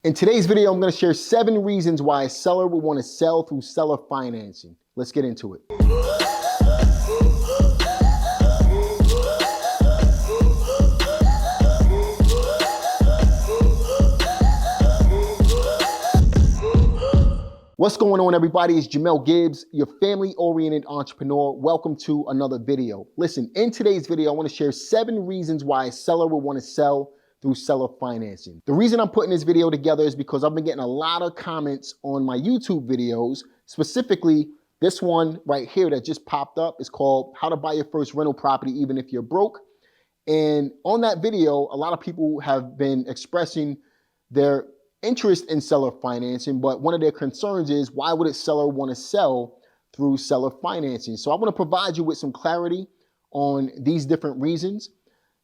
In today's video, I'm going to share 7 reasons why a seller would want to sell through seller financing. Let's get into it. What's going on, everybody? It's Jamel Gibbs, your family-oriented entrepreneur. Welcome to another video. Listen, in today's video, I want to share 7 reasons why a seller would want to sell through seller financing. The reason I'm putting this video together is because I've been getting a lot of comments on my YouTube videos, specifically this one right here that just popped up. It's called How to Buy Your First Rental Property Even If You're Broke. And on that video, a lot of people have been expressing their interest in seller financing, but one of their concerns is, why would a seller want to sell through seller financing? So I want to provide you with some clarity on these different reasons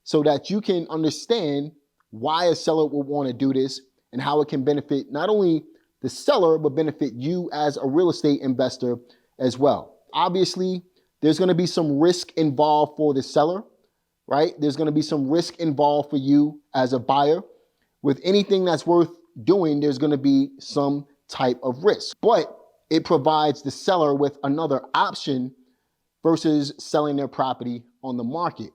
so that you can understand why a seller would want to do this and how it can benefit not only the seller, but benefit you as a real estate investor as well. Obviously, there's going to be some risk involved for the seller, right? There's going to be some risk involved for you as a buyer. With anything that's worth doing, there's going to be some type of risk, but it provides the seller with another option versus selling their property on the market.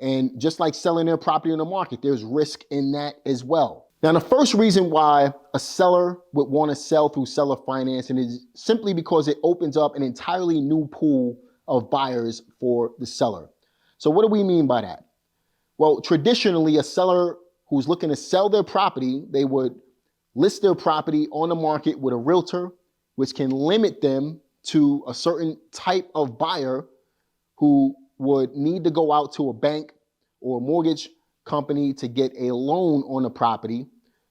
And just like selling their property on the market, there's risk in that as well. Now, the first reason why a seller would want to sell through seller financing is simply because it opens up an entirely new pool of buyers for the seller. So what do we mean by that? Well, traditionally, a seller who's looking to sell their property, they would list their property on the market with a realtor, which can limit them to a certain type of buyer who would need to go out to a bank or a mortgage company to get a loan on the property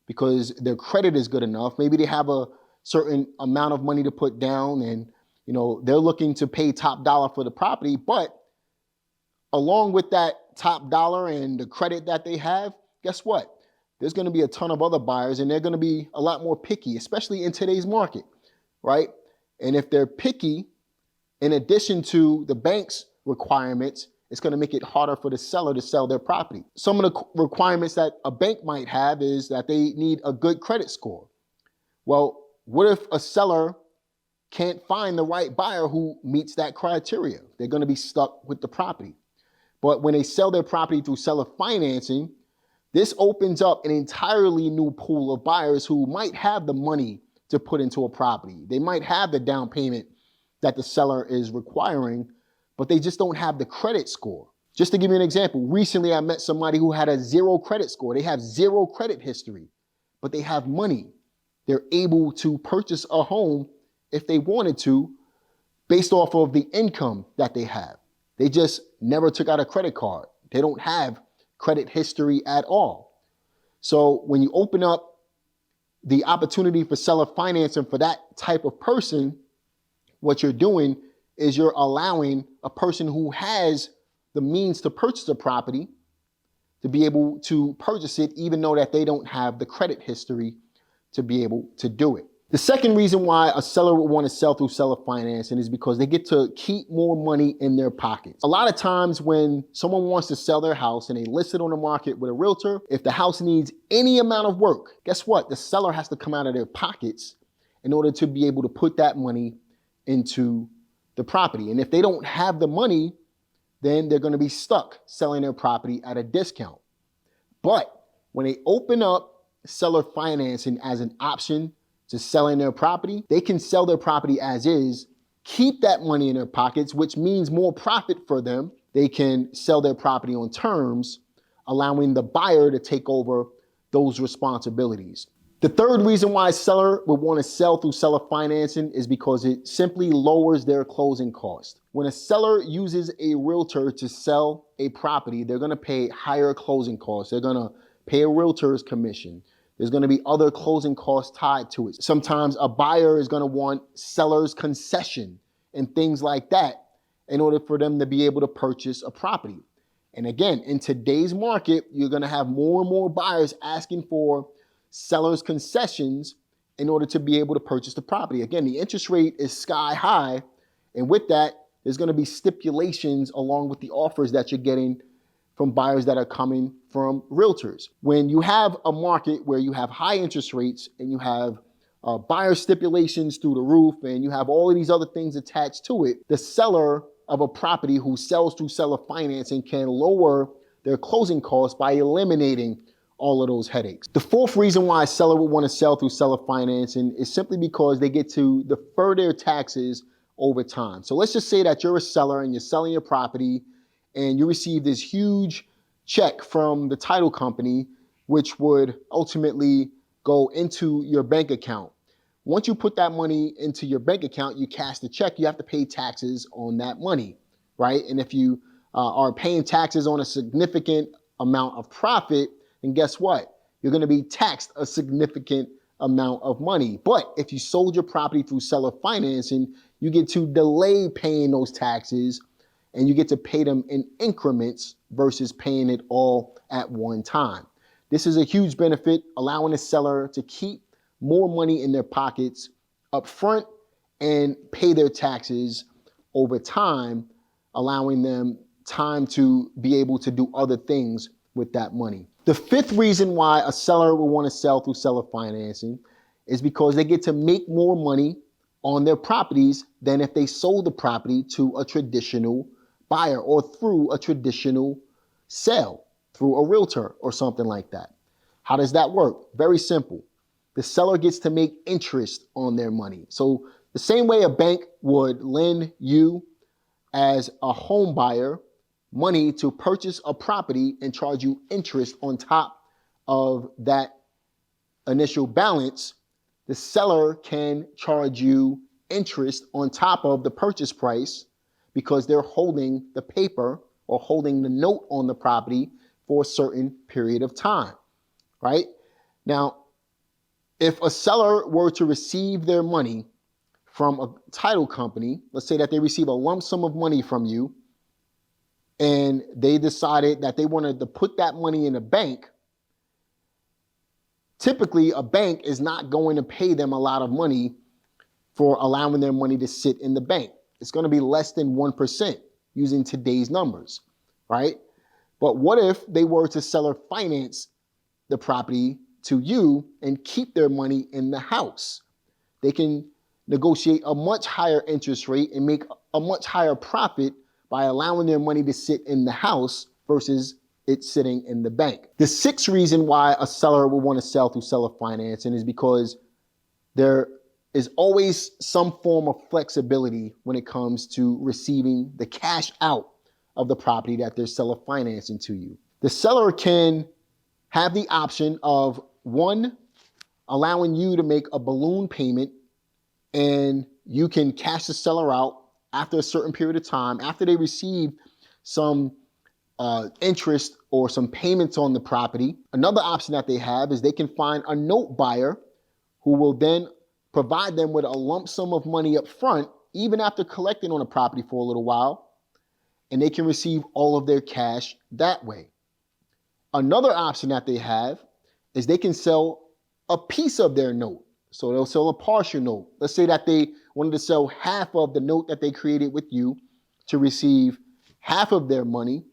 because their credit is good enough. Maybe they have a certain amount of money to put down and they're looking to pay top dollar for the property, but along with that top dollar and the credit that they have, guess what? There's going to be a ton of other buyers and they're going to be a lot more picky, especially in today's market, right? And if they're picky, in addition to the bank's requirements, it's going to make it harder for the seller to sell their property. Some of the requirements that a bank might have is that they need a good credit score. Well, what if a seller can't find the right buyer who meets that criteria? They're going to be stuck with the property. But when they sell their property through seller financing, this opens up an entirely new pool of buyers who might have the money to put into a property. They might have the down payment that the seller is requiring, but they just don't have the credit score. Just to give you an example, recently I met somebody who had a 0 credit score. They have 0 credit history, but they have money. They're able to purchase a home if they wanted to based off of the income that they have. They just never took out a credit card. They don't have credit history at all. So when you open up the opportunity for seller financing for that type of person, what you're doing is you're allowing a person who has the means to purchase a property to be able to purchase it, even though that they don't have the credit history to be able to do it. The second reason why a seller would want to sell through seller financing is because they get to keep more money in their pockets. A lot of times when someone wants to sell their house and they list it on the market with a realtor, if the house needs any amount of work, guess what? The seller has to come out of their pockets in order to be able to put that money into the property. And if they don't have the money, then they're going to be stuck selling their property at a discount. But when they open up seller financing as an option to selling their property, they can sell their property as is, keep that money in their pockets, which means more profit for them. They can sell their property on terms, allowing the buyer to take over those responsibilities. The third reason why a seller would want to sell through seller financing is because it simply lowers their closing cost. When a seller uses a realtor to sell a property, they're going to pay higher closing costs. They're going to pay a realtor's commission. There's going to be other closing costs tied to it. Sometimes a buyer is going to want seller's concession and things like that in order for them to be able to purchase a property. And again, in today's market, you're going to have more and more buyers asking for seller's concessions in order to be able to purchase the property. Again, the interest rate is sky high. And with that, there's going to be stipulations along with the offers that you're getting from buyers that are coming from realtors. When you have a market where you have high interest rates and you have buyer stipulations through the roof and you have all of these other things attached to it, the seller of a property who sells through seller financing can lower their closing costs by eliminating all of those headaches. The fourth reason why a seller would want to sell through seller financing is simply because they get to defer their taxes over time. So let's just say that you're a seller and you're selling your property and you receive this huge check from the title company, which would ultimately go into your bank account. Once you put that money into your bank account, you cash the check, you have to pay taxes on that money, right? And if you are paying taxes on a significant amount of profit, then guess what? You're going to be taxed a significant amount of money. But if you sold your property through seller financing, you get to delay paying those taxes and you get to pay them in increments versus paying it all at one time. This is a huge benefit, allowing the seller to keep more money in their pockets up front and pay their taxes over time, allowing them time to be able to do other things with that money. The fifth reason why a seller will want to sell through seller financing is because they get to make more money on their properties than if they sold the property to a traditional buyer or through a traditional sale, through a realtor or something like that. How does that work? Very simple. The seller gets to make interest on their money. So the same way a bank would lend you as a home buyer money to purchase a property and charge you interest on top of that initial balance, the seller can charge you interest on top of the purchase price because they're holding the paper or holding the note on the property for a certain period of time, right? Now, if a seller were to receive their money from a title company, let's say that they receive a lump sum of money from you, and they decided that they wanted to put that money in a bank, typically a bank is not going to pay them a lot of money for allowing their money to sit in the bank. It's going to be less than 1% using today's numbers, right? But what if they were to seller finance the property to you and keep their money in the house? They can negotiate a much higher interest rate and make a much higher profit by allowing their money to sit in the house versus it sitting in the bank. The sixth reason why a seller will want to sell through seller financing is because there is always some form of flexibility when it comes to receiving the cash out of the property that they're seller financing to you. The seller can have the option of, one, allowing you to make a balloon payment and you can cash the seller out after a certain period of time, after they receive some interest or some payments on the property. Another option that they have is they can find a note buyer who will then provide them with a lump sum of money up front, even after collecting on the property for a little while, and they can receive all of their cash that way. Another option that they have is they can sell a piece of their note. So they'll sell a partial note. Let's say that they wanted to sell half of the note that they created with you to receive half of their money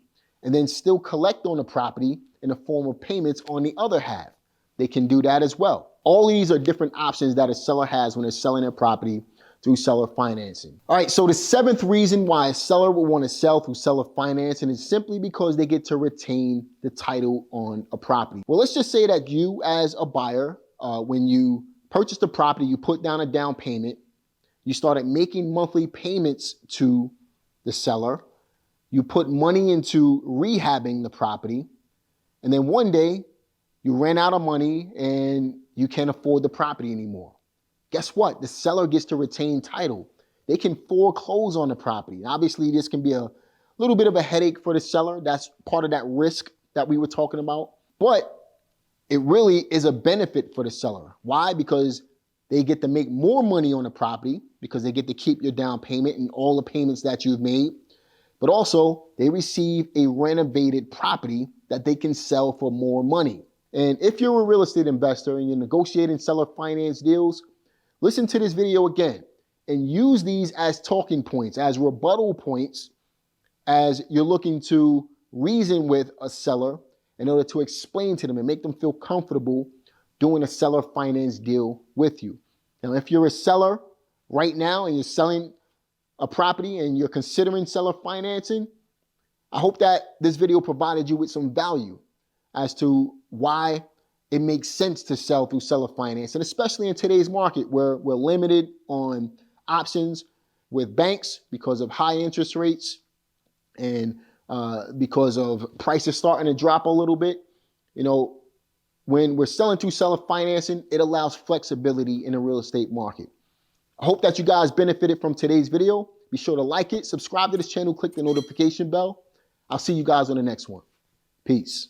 and then still collect on the property in the form of payments on the other half. They can do that as well. All these are different options that a seller has when they're selling their property through seller financing. All right, so the seventh reason why a seller will want to sell through seller financing is simply because they get to retain the title on a property. Well, let's just say that you as a buyer, when you purchased the property, you put down a down payment, you started making monthly payments to the seller, you put money into rehabbing the property, and then one day you ran out of money and you can't afford the property anymore. Guess what? The seller gets to retain title. They can foreclose on the property. Obviously, this can be a little bit of a headache for the seller. That's part of that risk that we were talking about. But it really is a benefit for the seller. Why? Because they get to make more money on the property because they get to keep your down payment and all the payments that you've made. But also, they receive a renovated property that they can sell for more money. And if you're a real estate investor and you're negotiating seller finance deals, listen to this video again and use these as talking points, as rebuttal points, as you're looking to reason with a seller in order to explain to them and make them feel comfortable doing a seller finance deal with you. Now, if you're a seller right now and you're selling a property and you're considering seller financing, I hope that this video provided you with some value as to why it makes sense to sell through seller finance, and especially in today's market where we're limited on options with banks because of high interest rates and because of prices starting to drop a little bit. You know, when we're selling through seller financing, it allows flexibility in the real estate market. I hope that you guys benefited from today's video. Be sure to like it, subscribe to this channel, click the notification bell. I'll see you guys on the next one. Peace.